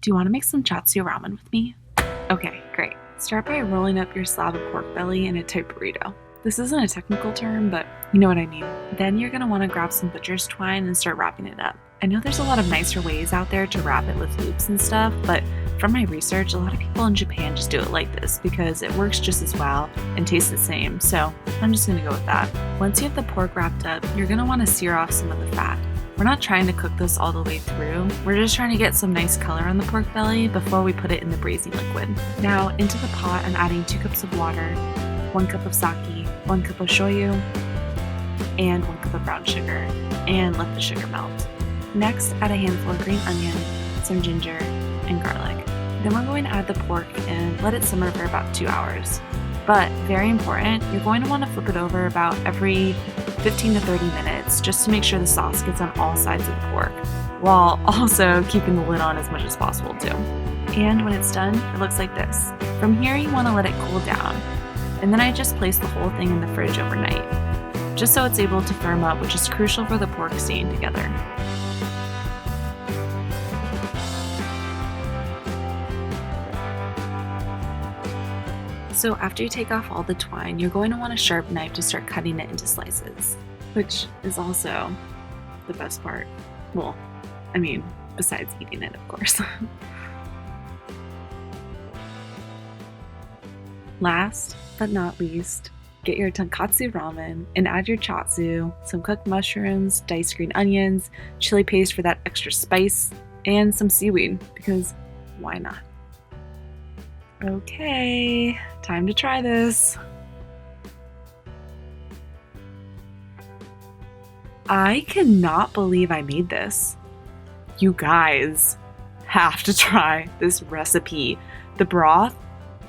Do you want to make some Chatsu ramen with me? Okay, great. Start by rolling up your slab of pork belly in a tight burrito. This isn't a technical term, but you know what I mean. Then you're going to want to grab some butcher's twine and start wrapping it up. I know there's a lot of nicer ways out there to wrap it with loops and stuff, but from my research, a lot of people in Japan just do it like this because it works just as well and tastes the same, so I'm just going to go with that. Once you have the pork wrapped up, you're going to want to sear off some of the fat. We're not trying to cook this all the way through, we're just trying to get some nice color on the pork belly before we put it in the braising liquid. Now into the pot I'm adding 2 cups of water, 1 cup of sake, 1 cup of shoyu, and 1 cup of brown sugar, and let the sugar melt. Next, add a handful of green onion, some ginger, and garlic. Then we're going to add the pork and let it simmer for about 2 hours. But, very important, you're going to want to flip it over about every 15 to 30 minutes just to make sure the sauce gets on all sides of the pork, while also keeping the lid on as much as possible too. And when it's done, it looks like this. From here you want to let it cool down, and then I just place the whole thing in the fridge overnight, just so it's able to firm up, which is crucial for the pork staying together. So after you take off all the twine, you're going to want a sharp knife to start cutting it into slices, which is also the best part. Well, I mean, besides eating it, of course. Last but not least, get your tonkatsu ramen and add your chatsu, some cooked mushrooms, diced green onions, chili paste for that extra spice, and some seaweed, because why not? Okay, time to try this. I cannot believe I made this. You guys have to try this recipe. The broth,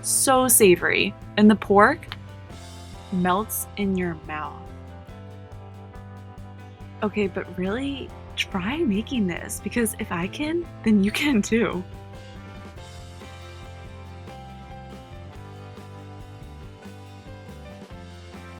so savory, and the pork melts in your mouth. Okay, but really try making this, because if I can, then you can too.